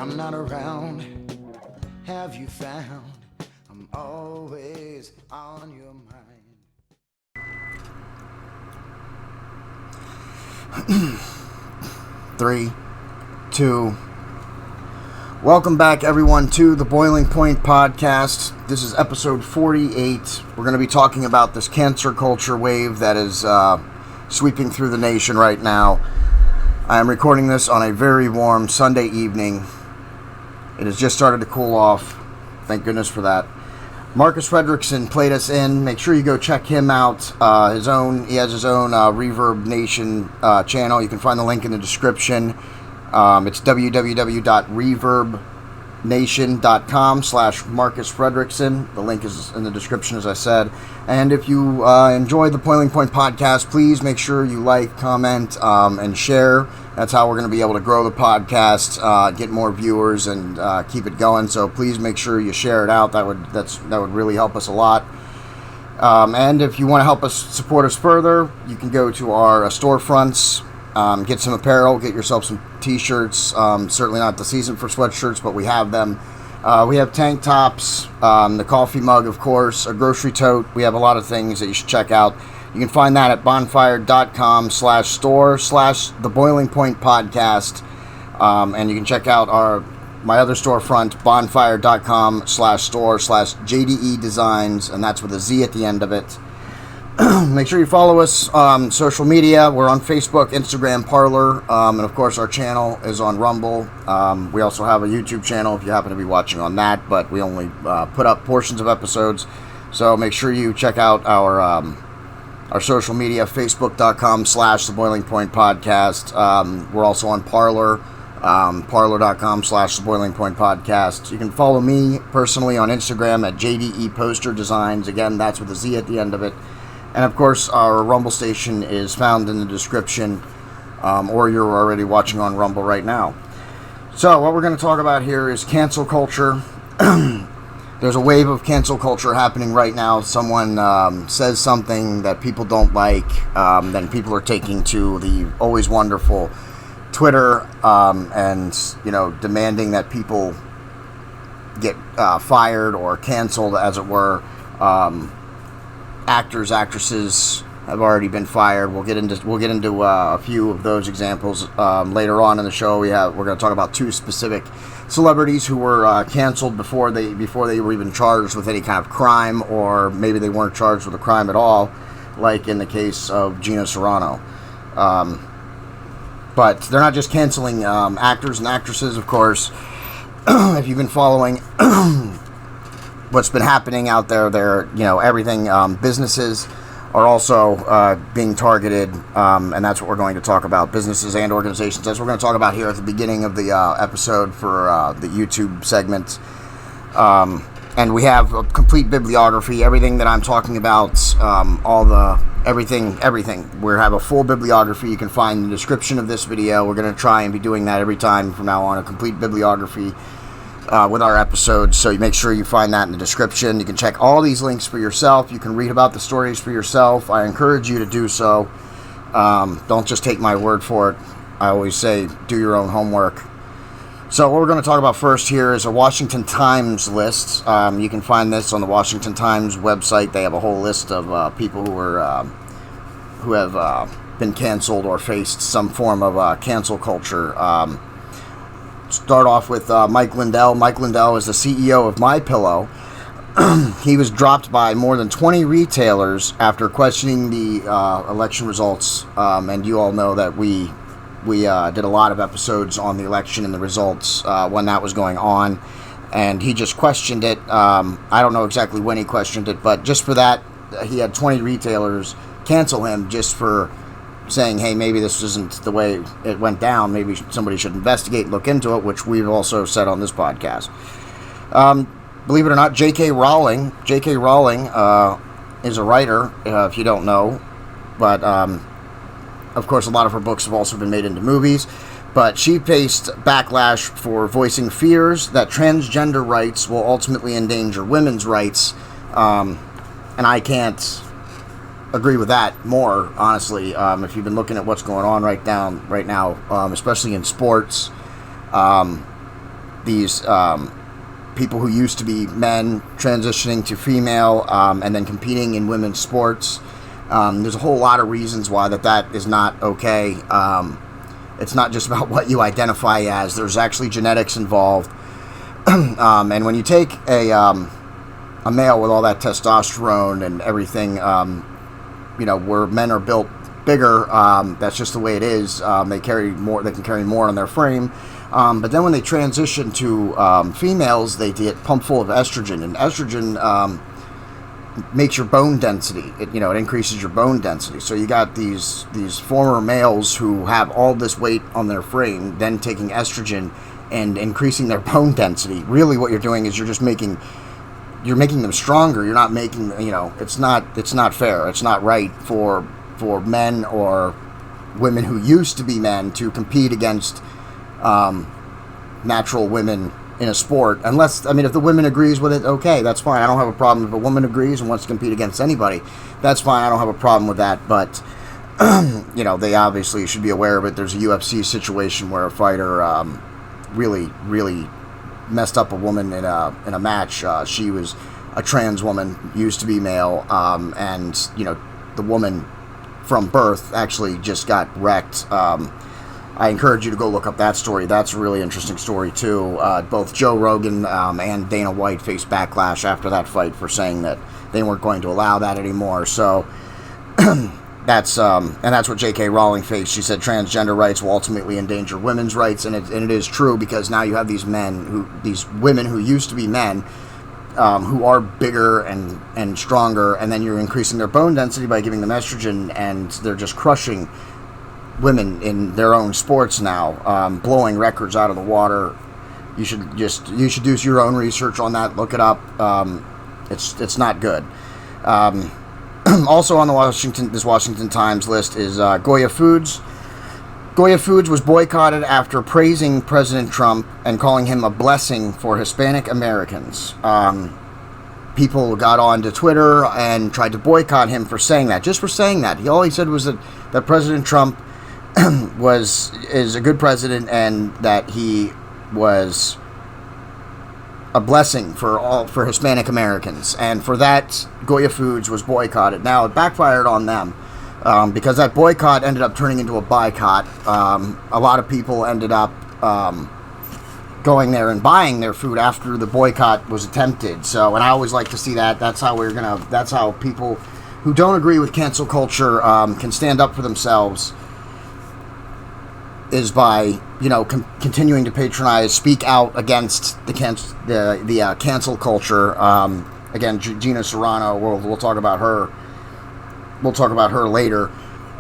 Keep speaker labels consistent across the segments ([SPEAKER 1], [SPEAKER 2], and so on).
[SPEAKER 1] I'm not around, have you found I'm always on your mind?
[SPEAKER 2] 3, 2. Welcome back, everyone, to the Boiling Point Podcast. This is episode 48. We're going to be talking about this cancer culture wave that is sweeping through the nation right now. I am recording this on a very warm Sunday evening. It has just started to cool off. Thank goodness for that. Marcus Fredrickson played us in. Make sure you go check him out. He has his own Reverb Nation channel. You can find the link in the description. It's www.reverbnation.com/Marcus Fredrickson. The link is in the description, as I said. And if you enjoy the Boiling Point Podcast, please make sure you like, comment, and share. That's how we're going to be able to grow the podcast, get more viewers, and keep it going. So please make sure you share it out. That would really help us a lot. And if you want to help us support us further, you can go to our storefronts, get some apparel, get yourself some t-shirts. Certainly not the season for sweatshirts, but we have them. We have tank tops, the coffee mug, of course, a grocery tote. We have a lot of things that you should check out. You can find that at bonfire.com/store/The Boiling Point Podcast. And you can check out my other storefront, bonfire.com/store/JDEDESIGNz, and that's with a Z at the end of it. Make sure you follow us on social media. We're on Facebook, Instagram, Parler, and of course our channel is on Rumble. We also have a YouTube channel if you happen to be watching on that, but we only put up portions of episodes. So make sure you check out our social media, facebook.com/The Boiling Point Podcast. We're also on Parler, parler.com/The Boiling Point Podcast. You can follow me personally on Instagram at JDEPosterDesigns. Again, that's with a Z at the end of it. And of course, our Rumble station is found in the description, or you're already watching on Rumble right now. So what we're going to talk about here is cancel culture. There's a wave of cancel culture happening right now. Someone says something that people don't like, then people are taking to the always wonderful Twitter, and demanding that people get fired or canceled, as it were. Actors, actresses have already been fired. We'll get into a few of those examples later on in the show. We're going to talk about 2 specific celebrities who were canceled before they were even charged with any kind of crime, or maybe they weren't charged with a crime at all, like in the case of Gina Carano. But they're not just canceling actors and actresses, of course. If you've been following what's been happening out there, everything, businesses are also being targeted, and that's what we're going to talk about, businesses and organizations. That's what we're going to talk about here at the beginning of the episode for the YouTube segment. And we have a complete bibliography, everything that I'm talking about, everything. We have a full bibliography you can find in the description of this video. We're going to try and be doing that every time from now on, a complete bibliography with our episodes, so you make sure you find that in the description. You can check all these links for yourself. You can read about the stories for yourself. I encourage you to do so. Don't just take my word for it. I always say, do your own homework. So what we're going to talk about first here is a Washington Times list. You can find this on the Washington Times website. They have a whole list of people who have been canceled or faced some form of cancel culture. Start off with Mike Lindell. Mike Lindell is the CEO of MyPillow. He was dropped by more than 20 retailers after questioning the election results. And you all know that we did a lot of episodes on the election and the results when that was going on. And he just questioned it. I don't know exactly when he questioned it, but just for that, he had 20 retailers cancel him just for saying, hey, maybe this isn't the way it went down. Maybe somebody should investigate and look into it, which we've also said on this podcast. Believe it or not, J.K. Rowling is a writer, if you don't know. But, of course, a lot of her books have also been made into movies. But she faced backlash for voicing fears that transgender rights will ultimately endanger women's rights. And I can't agree with that more, honestly. If you've been looking at what's going on right now, especially in sports, these people who used to be men transitioning to female, and then competing in women's sports. There's a whole lot of reasons why that is not okay. It's not just about what you identify as. There's actually genetics involved. And when you take a male with all that testosterone and everything, where men are built bigger, that's just the way it is. They can carry more on their frame. But then when they transition to females, they get pumped full of estrogen, and estrogen makes your bone density. It increases your bone density. So you got these former males who have all this weight on their frame, then taking estrogen and increasing their bone density. Really, what you're doing is you're making them stronger. You're not making, it's not fair. It's not right for men or women who used to be men to compete against natural women in a sport. Unless, if the woman agrees with it, okay, that's fine. I don't have a problem. If a woman agrees and wants to compete against anybody, that's fine. I don't have a problem with that. But, they obviously should be aware of it. There's a UFC situation where a fighter really, really messed up a woman in a match. She was a trans woman, used to be male, and the woman from birth actually just got wrecked. I encourage you to go look up that story. That's a really interesting story too. Both Joe Rogan and Dana White faced backlash after that fight for saying that they weren't going to allow that anymore. So that's what J.K. Rowling faced. She said transgender rights will ultimately endanger women's rights, and it is true, because now you have these women who used to be men, who are bigger and stronger, and then you're increasing their bone density by giving them estrogen, and they're just crushing women in their own sports now, blowing records out of the water. You should do your own research on that. Look it up. It's not good. Also on this Washington Times list is Goya Foods. Goya Foods was boycotted after praising President Trump and calling him a blessing for Hispanic Americans. People got onto Twitter and tried to boycott him for saying that, just for saying that. All he said was that President Trump is a good president, and that he was a blessing for Hispanic Americans, and for that Goya Foods was boycotted. Now it backfired on them, because that boycott ended up turning into a boycott. A lot of people ended up going there and buying their food after the boycott was attempted. So, and I always like to see that. That's how people who don't agree with cancel culture can stand up for themselves, is by continuing to patronize, speak out against the cancel culture. Again, Gina Carano. We'll talk about her. We'll talk about her later.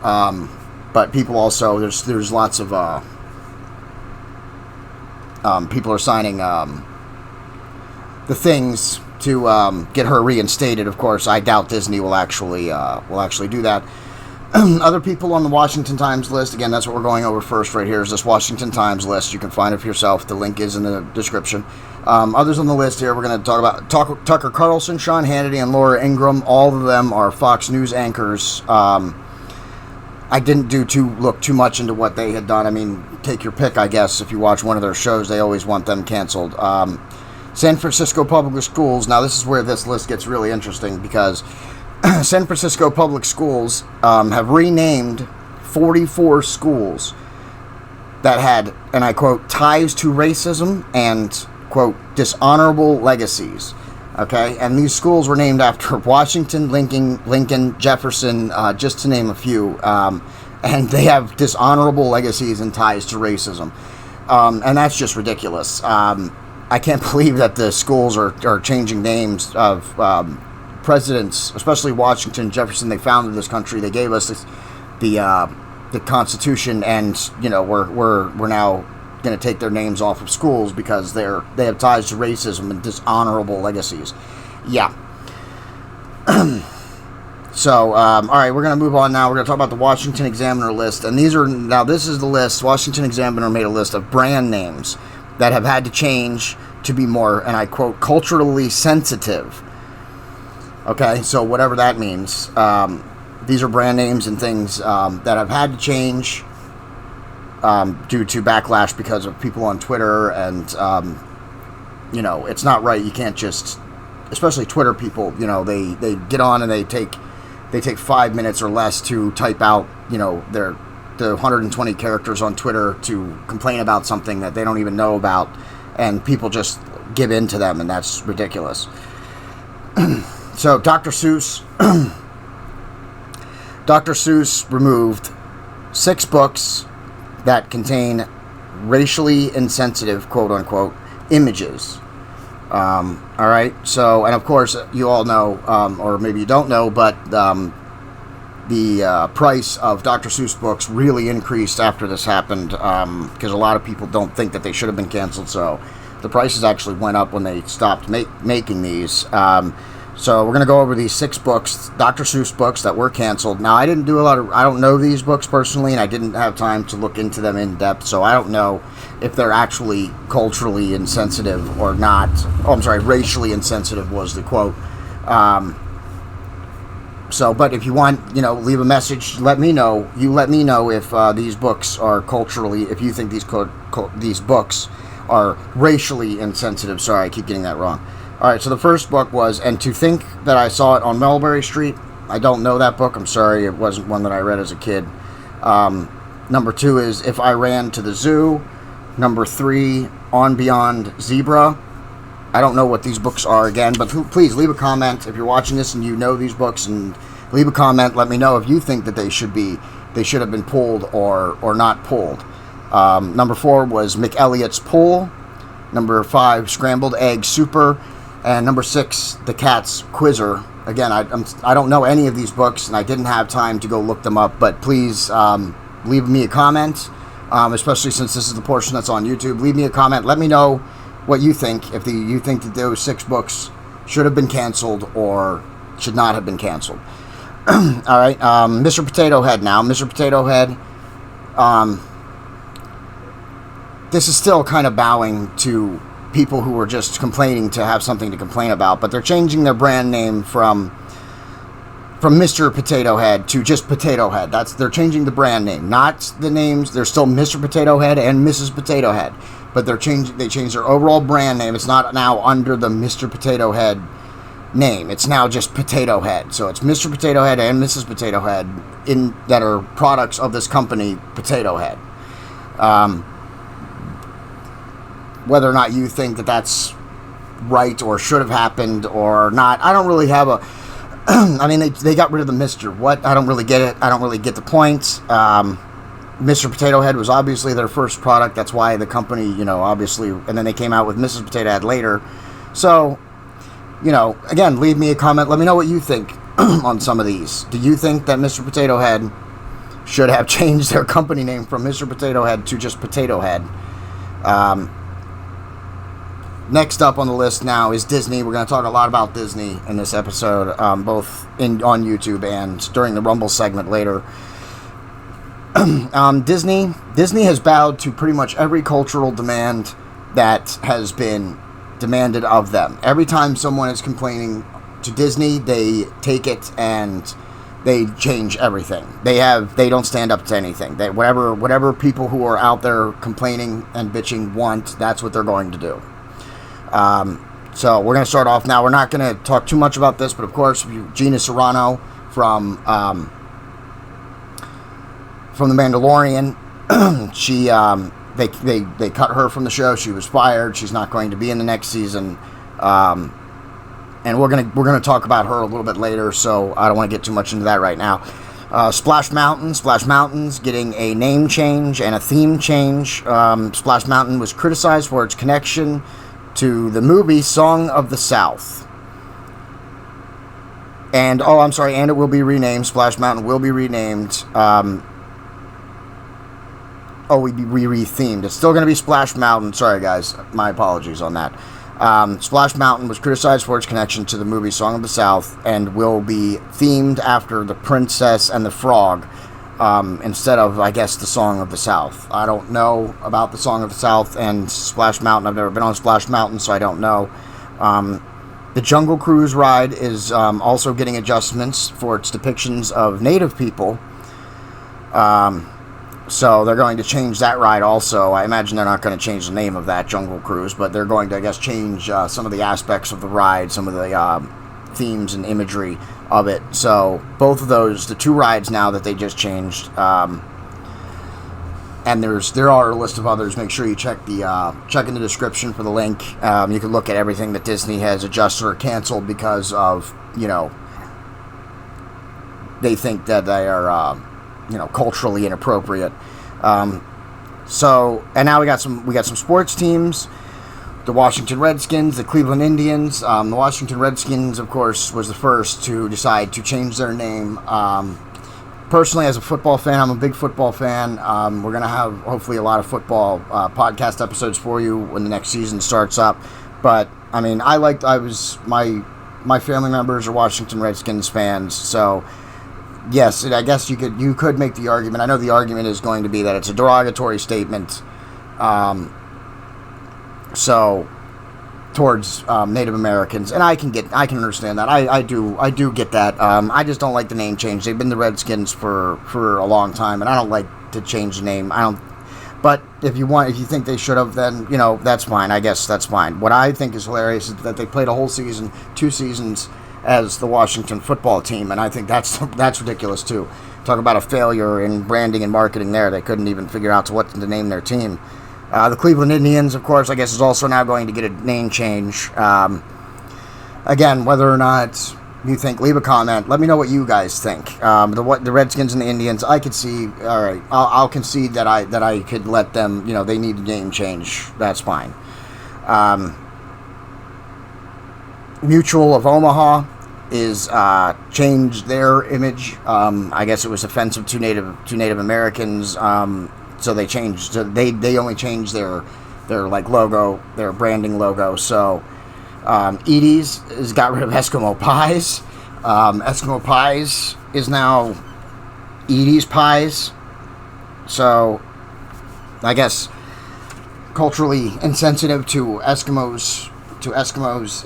[SPEAKER 2] But people also, there's lots of people are signing the things to get her reinstated. Of course, I doubt Disney will actually do that. Other people on the Washington Times list, again, that's what we're going over first right here, is this Washington Times list. You can find it for yourself. The link is in the description. Others on the list here, we're going to talk about Tucker Carlson, Sean Hannity, and Laura Ingraham. All of them are Fox News anchors. I didn't look too much into what they had done. Take your pick, I guess. If you watch one of their shows, they always want them canceled. San Francisco Public Schools. Now, this is where this list gets really interesting, because San Francisco Public Schools have renamed 44 schools that had, and I quote, ties to racism and, quote, dishonorable legacies. Okay, and these schools were named after Washington, Lincoln, Jefferson, just to name a few, and they have dishonorable legacies and ties to racism, and that's just ridiculous. I can't believe that the schools are changing names of presidents, especially Washington, Jefferson. They founded this country. They gave us the Constitution, and we're now going to take their names off of schools because they have ties to racism and dishonorable legacies. Yeah. So, all right, we're going to move on now. We're going to talk about the Washington Examiner list, and this is the list. Washington Examiner made a list of brand names that have had to change to be more, and I quote, culturally sensitive. Okay, so whatever that means. These are brand names and things that have had to change due to backlash because of people on Twitter and it's not right. You can't just, especially Twitter people, they get on and they take 5 minutes or less to type out, the 120 characters on Twitter to complain about something that they don't even know about, and people just give in to them, and that's ridiculous. So Dr. Seuss removed 6 books that contain racially insensitive, quote unquote, images. All right. So, and of course, you all know, or maybe you don't know, but the price of Dr. Seuss books really increased after this happened, because a lot of people don't think that they should have been canceled. So the prices actually went up when they stopped making these. So we're going to go over these 6 books, Dr. Seuss books that were canceled. Now, I don't know these books personally, and I didn't have time to look into them in depth, so I don't know if they're actually culturally insensitive or not. Oh, I'm sorry, racially insensitive was the quote. But if you want, leave a message, let me know. You let me know if these books are culturally, if you think these books are racially insensitive. Sorry, I keep getting that wrong. All right, so the first book was, and to think that I saw it on Mulberry Street, I don't know that book. I'm sorry, it wasn't one that I read as a kid. Number 2 is If I Ran to the Zoo. Number 3, On Beyond Zebra. I don't know what these books are again, but please leave a comment if you're watching this and you know these books, and leave a comment. Let me know if you think that they should have been pulled or not pulled. Number 4 was McElliot's Pool. Number 5, Scrambled Egg Super. And number 6, The Cat's Quizzer. Again, I don't know any of these books, and I didn't have time to go look them up, but please leave me a comment, especially since this is the portion that's on YouTube. Leave me a comment. Let me know what you think, if you think that those 6 books should have been canceled or should not have been canceled. All right, Mr. Potato Head now. Mr. Potato Head, this is still kind of bowing to people who were just complaining to have something to complain about, but they're changing their brand name from Mr. Potato Head to just Potato Head. They're changing the brand name, not the names. They're still Mr. Potato Head and Mrs. Potato Head, but they changed their overall brand name. It's not now under the Mr. Potato Head name. It's now just Potato Head. So it's Mr. Potato Head and Mrs. Potato Head that are products of this company, Potato Head. Whether or not you think that that's right or should have happened or not, I don't really have a... I mean, they got rid of the Mr. What? I don't really get it. I don't really get the point. Mr. Potato Head was obviously their first product. That's why the company, obviously... And then they came out with Mrs. Potato Head later. So, again, leave me a comment. Let me know what you think on some of these. Do you think that Mr. Potato Head should have changed their company name from Mr. Potato Head to just Potato Head? Next up on the list now is Disney. We're going to talk a lot about Disney in this episode, both on YouTube and during the Rumble segment later. Disney has bowed to pretty much every cultural demand that has been demanded of them. Every time someone is complaining to Disney, they take it and they change everything. They don't stand up to anything. Whatever people who are out there complaining and bitching want, that's what they're going to do. So we're going to start off now. We're not going to talk too much about this, but of course, Gina Carano from The Mandalorian, they cut her from the show. She was fired. She's not going to be in the next season. And we're gonna talk about her a little bit later, so I don't want to get too much into that right now. Splash Mountain's getting a name change and a theme change. Splash Mountain was criticized for its connection to the movie Song of the South. And, and it will be renamed. Splash Mountain will be renamed. We re-themed. It's still going to be Splash Mountain. Sorry, guys. My apologies on that. Splash Mountain was criticized for its connection to the movie Song of the South and will be themed after the Princess and the Frog instead of, I guess, the Song of the South. I don't know about the Song of the South and Splash Mountain. I've never been on Splash Mountain, so I don't know. The Jungle Cruise ride is also getting adjustments for its depictions of native people. So they're going to change that ride also. I imagine they're not going to change the name of that, Jungle Cruise, but they're going to, I guess, change some of the aspects of the ride, some of the themes and imagery of it. So both of those, the 2 rides now that they just changed, and there are a list of others. Make sure you check in the description for the link. You can look at everything that Disney has adjusted or canceled because of, they think that they are, culturally inappropriate. So, and now we got some sports teams. The Washington Redskins, the Cleveland Indians. The Washington Redskins, of course, was the first to decide to change their name. Personally, as a football fan, I'm a big football fan. We're going to have, hopefully, a lot of football podcast episodes for you when the next season starts up. But, I mean, my family members are Washington Redskins fans, so yes, I guess you could make the argument. I know the argument is going to be that it's a derogatory statement, so towards Native Americans, and I can understand that. I do get that. I just don't like the name change. They've been the Redskins for a long time, and I don't like to change the name. But if you think they should have, then that's fine. I guess that's fine. What I think is hilarious is that they played a whole season, 2 seasons, as the Washington football team, and I think that's ridiculous too. Talk about a failure in branding and marketing there. They couldn't even figure out what to name their team. The Cleveland Indians, of course, I guess, is also now going to get a name change. Again, whether or not you think, leave a comment. Let me know what you guys think. The Redskins and the Indians, I could see. All right, I'll concede that I could let them. They need a name change. That's fine. Mutual of Omaha is changed their image. I guess it was offensive to Native Americans. So they changed. So they only changed their logo, their branding logo. So Edie's has got rid of Eskimo Pies. Eskimo Pies is now Edie's Pies. So I guess culturally insensitive to Eskimos.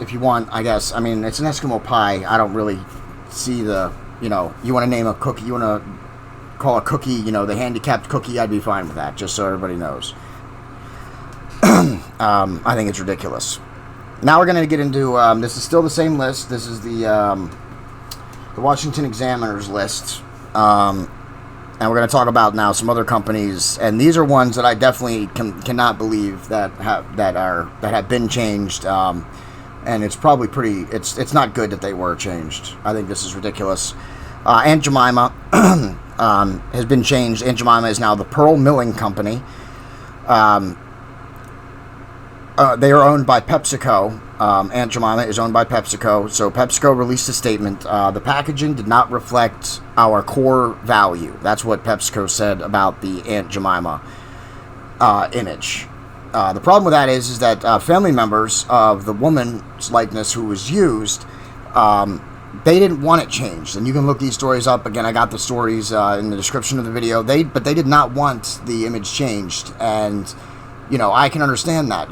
[SPEAKER 2] If you want, I guess. I mean, it's an Eskimo pie. I don't really see you want to name a cookie, you want to call a cookie, the handicapped cookie, I'd be fine with that, just so everybody knows. I think it's ridiculous. Now we're going to get into, this is still the same list. This is the Washington Examiner's list. And we're going to talk about now some other companies, and these are ones that I definitely cannot believe that have been changed. And it's probably it's not good that they were changed. I think this is ridiculous. Aunt Jemima has been changed. Aunt Jemima is now the Pearl Milling Company. They are owned by PepsiCo. Aunt Jemima is owned by PepsiCo. So PepsiCo released a statement. The packaging did not reflect our core value. That's what PepsiCo said about the Aunt Jemima image. The problem with that is that family members of the woman's likeness who was used, they didn't want it changed. And you can look these stories up. Again, I got the stories in the description of the video. But they did not want the image changed. And I can understand that.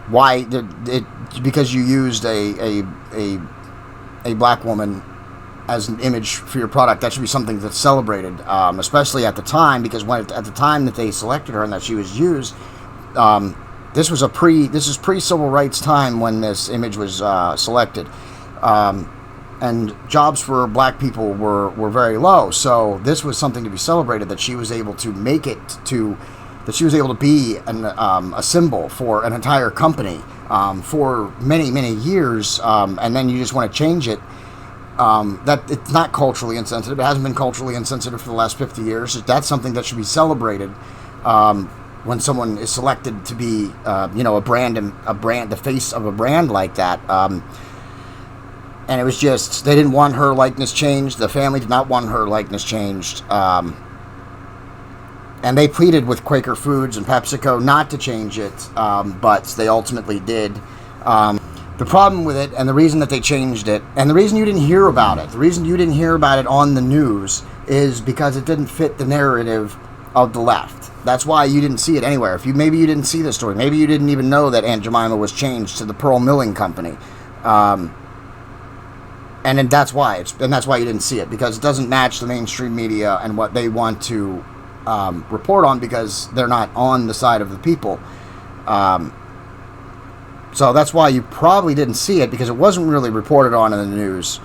[SPEAKER 2] Why? Because you used a black woman as an image for your product. That should be something that's celebrated, especially at the time. Because at the time that they selected her and that she was used, this is pre-civil rights time when this image was selected, and jobs for black people were very low. So this was something to be celebrated, that she was able to make it to. That she was able to be a symbol for an entire company for many, many years, and then you just want to change it. That it's not culturally insensitive. It hasn't been culturally insensitive for the last 50 years. That's something that should be celebrated when someone is selected to be, a brand, the face of a brand like that. And it was just, they didn't want her likeness changed. The family did not want her likeness changed. And they pleaded with Quaker Foods and PepsiCo not to change it, but they ultimately did. The problem with it, and the reason that they changed it, and the reason you didn't hear about it, on the news, is because it didn't fit the narrative of the left. That's why you didn't see it anywhere. Maybe you didn't see the story. Maybe you didn't even know that Aunt Jemima was changed to the Pearl Milling Company. And then that's why you didn't see it, because it doesn't match the mainstream media and what they want to report on, because they're not on the side of the people. So that's why you probably didn't see it, because it wasn't really reported on in the news.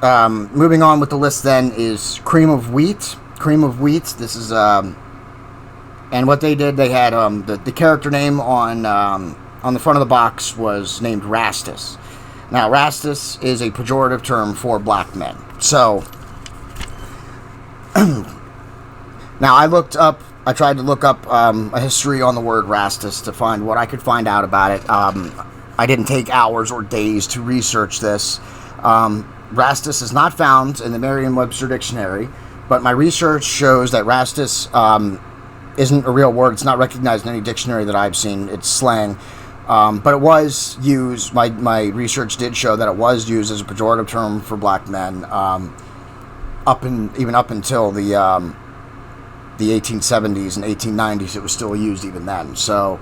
[SPEAKER 2] Moving on with the list then is cream of wheat. Cream of wheat. This is and what they did, they had the character name on the front of the box was named Rastus. Now, Rastus is a pejorative term for black men. So, now I tried to look up a history on the word Rastus to find what I could find out about it. I didn't take hours or days to research this. Rastus is not found in the Merriam-Webster dictionary, but my research shows that Rastus isn't a real word. It's not recognized in any dictionary that I've seen. It's slang. But it was used, my research did show that it was used as a pejorative term for black men, even up until the 1870s and 1890s. It was still used even then. So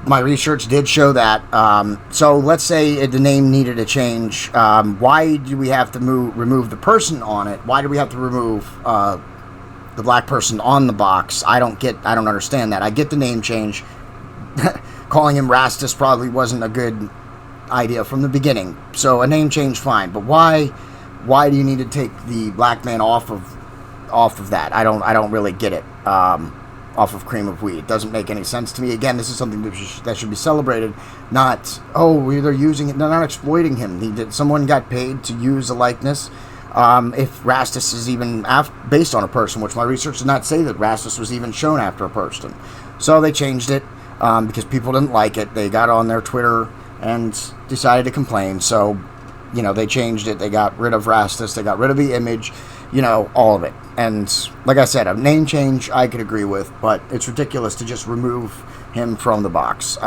[SPEAKER 2] my research did show that. So let's say the name needed a change. Why do we have to remove the person on it? Why do we have to remove the black person on the box? I don't understand that. I get the name change. Calling him Rastus probably wasn't a good idea from the beginning. So a name change, fine. But why do you need to take the black man off of that? I don't really get it. Off of cream of wheat, it doesn't make any sense to me. Again, this is something that should be celebrated. Not they're using it. They're not exploiting him. Someone got paid to use the likeness. If Rastus is even based on a person, which my research did not say that Rastus was even shown after a person, so they changed it. Because people didn't like it. They got on their Twitter and decided to complain. So, they changed it. They got rid of Rastus. They got rid of the image, all of it. And like I said, a name change I could agree with, but it's ridiculous to just remove him from the box.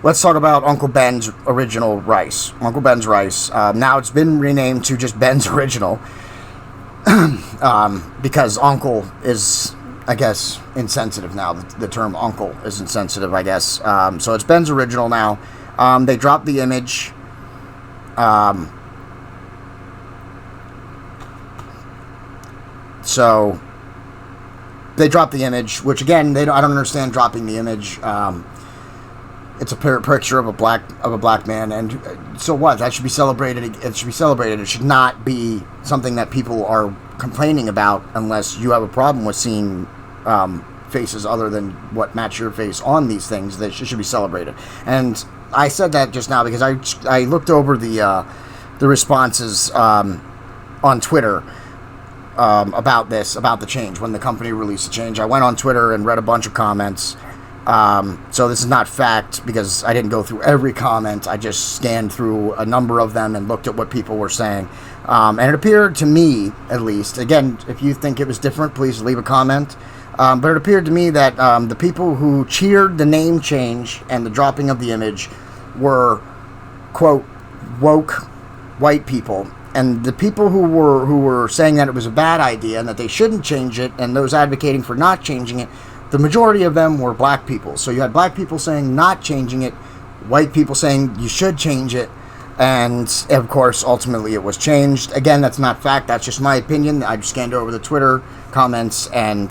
[SPEAKER 2] Let's talk about Uncle Ben's original rice. Uncle Ben's rice. Now it's been renamed to just Ben's Original. Because uncle is, I guess, insensitive now. The term uncle is insensitive, I guess. So it's Ben's Original now. They dropped the image. So they dropped the image, which again, I don't understand dropping the image. It's a picture of a black man, and so what? That should be celebrated. It should be celebrated. It should not be something that people are complaining about, unless you have a problem with seeing faces other than what match your face on these things. That should be celebrated. And I said that just now because I looked over the responses on Twitter about the change. When the company released the change, I went on Twitter and read a bunch of comments. So this is not fact, because I didn't go through every comment. I just scanned through a number of them and looked at what people were saying. And it appeared to me, at least, again, if you think it was different, please leave a comment. But it appeared to me that the people who cheered the name change and the dropping of the image were, quote, woke white people. And the people who were saying that it was a bad idea and that they shouldn't change it, and those advocating for not changing it, the majority of them were black people. So you had black people saying not changing it, white people saying you should change it, and of course, ultimately it was changed. Again, that's not fact. That's just my opinion. I scanned over the Twitter comments and,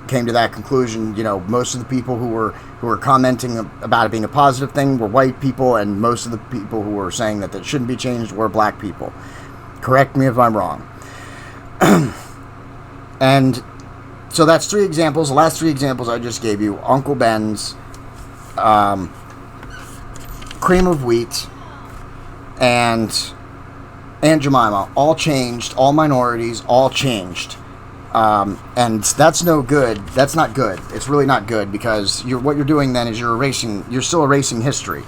[SPEAKER 2] came to that conclusion. Most of the people who were commenting about it being a positive thing were white people, and most of the people who were saying that it shouldn't be changed were black people. Correct me if I'm wrong. And so that's 3 examples. The last 3 examples I just gave you: Uncle Ben's, cream of wheat, and Aunt Jemima. All changed. All minorities. All changed. And that's no good. That's not good. It's really not good, because what you're doing then is you're still erasing history,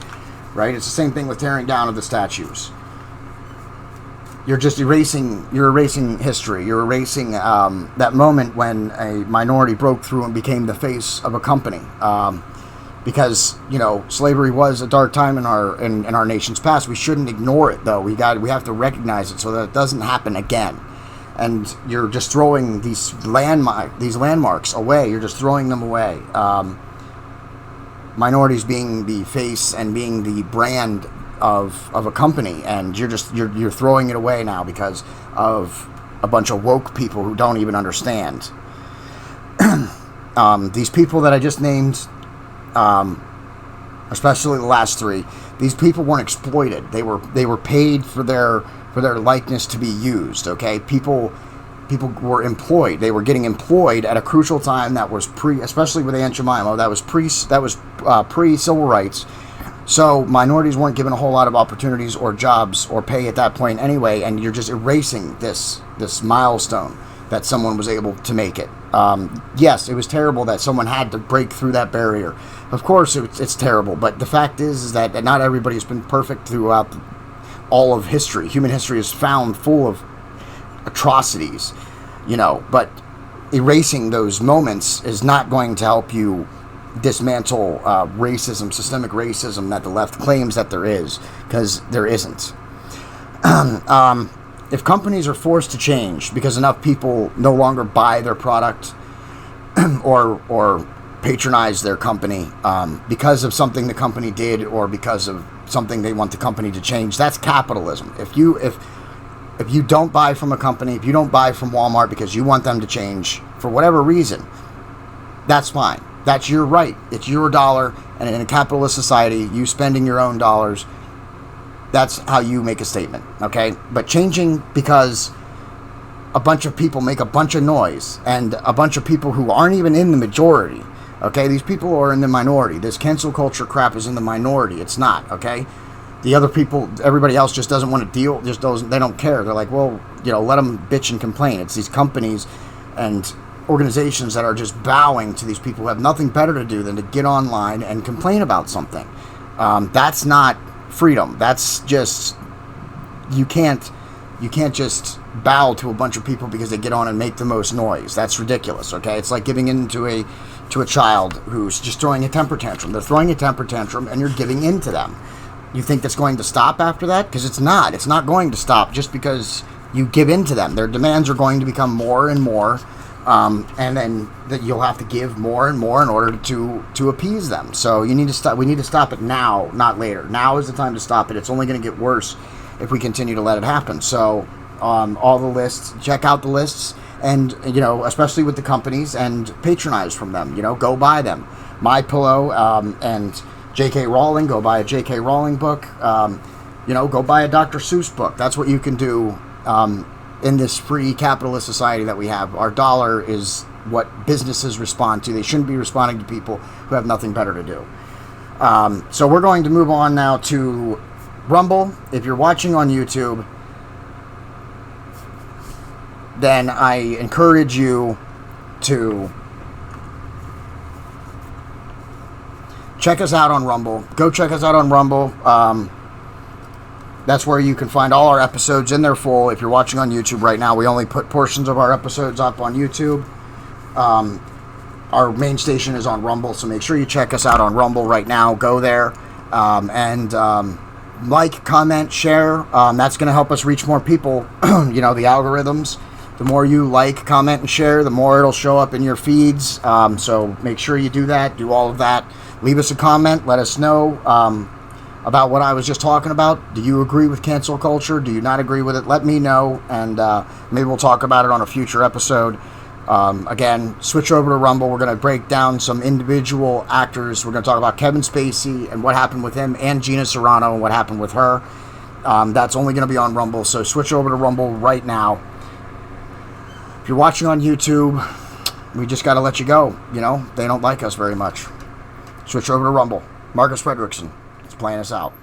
[SPEAKER 2] right? It's the same thing with tearing down of the statues. You're just erasing history. You're erasing that moment when a minority broke through and became the face of a company. Because slavery was a dark time in our nation's past. We shouldn't ignore it, though. We have to recognize it so that it doesn't happen again. And you're just throwing these landmarks away. You're just throwing them away. Minorities being the face and being the brand of a company, and you're throwing it away now because of a bunch of woke people who don't even understand. These people that I just named, especially the last three, these people weren't exploited. They were paid for their likeness to be used. Okay, people were employed. They were getting employed at a crucial time that was especially with Aunt Jemima, that was pre civil rights. So minorities weren't given a whole lot of opportunities or jobs or pay at that point anyway, and you're just erasing this milestone that someone was able to make it. Yes, it was terrible that someone had to break through that barrier. Of course, it's terrible, but the fact is that not everybody's been perfect throughout all of history. Human history is found full of atrocities, but erasing those moments is not going to help you dismantle racism, systemic racism that the left claims that there is, because there isn't. If companies are forced to change because enough people no longer buy their product or patronize their company because of something the company did or because of something they want the company to change, that's capitalism. If you don't buy from a company, if you don't buy from Walmart because you want them to change for whatever reason, that's fine. That's your right. It's your dollar, and in a capitalist society, you spending your own dollars, that's how you make a statement, okay? But changing because a bunch of people make a bunch of noise, and a bunch of people who aren't even in the majority, okay? These people are in the minority. This cancel culture crap is in the minority. It's not, okay? The other people, everybody else just doesn't want to deal, they don't care. They're like, well, let them bitch and complain. It's these companies and organizations that are just bowing to these people who have nothing better to do than to get online and complain about something. That's not freedom. That's just, you can't just bow to a bunch of people because they get on and make the most noise. That's ridiculous, okay? It's like giving in to a child who's just throwing a temper tantrum. They're throwing a temper tantrum and you're giving in to them. You think that's going to stop after that? Because it's not. It's not going to stop just because you give in to them. Their demands are going to become more and more, and then that you'll have to give more and more in order to appease them. So you need to stop. We need to stop it now, not later. Now is the time to stop it. It's only going to get worse if we continue to let it happen. So all the lists, check out the lists, and especially with the companies, and patronize from them. Go buy them. My Pillow and J.K. Rowling, go buy a J.K. Rowling book. Go buy a Dr. Seuss book. That's what you can do in this free capitalist society that we have. Our dollar is what businesses respond to. They shouldn't be responding to people who have nothing better to do. So we're going to move on now to Rumble. If you're watching on YouTube, then I encourage you to check us out on Rumble. Go check us out on Rumble. That's where you can find all our episodes in their full. If you're watching on YouTube right now, we only put portions of our episodes up on YouTube. Our main station is on Rumble, so make sure you check us out on Rumble right now. Go there and like, comment, share. That's going to help us reach more people. The algorithms. The more you like, comment, and share, the more it'll show up in your feeds. So make sure you do that. Do all of that. Leave us a comment. Let us know about what I was just talking about. Do you agree with cancel culture? Do you not agree with it? Let me know, and maybe we'll talk about it on a future episode. Again, switch over to Rumble. We're going to break down some individual actors. We're going to talk about Kevin Spacey and what happened with him, and Gina Carano and what happened with her. That's only going to be on Rumble, so switch over to Rumble right now. If you're watching on YouTube, we just got to let you go. They don't like us very much. Switch over to Rumble. Marcus Fredrickson is playing us out.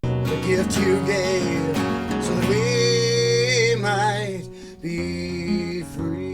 [SPEAKER 1] The gift you gave so that we might be free.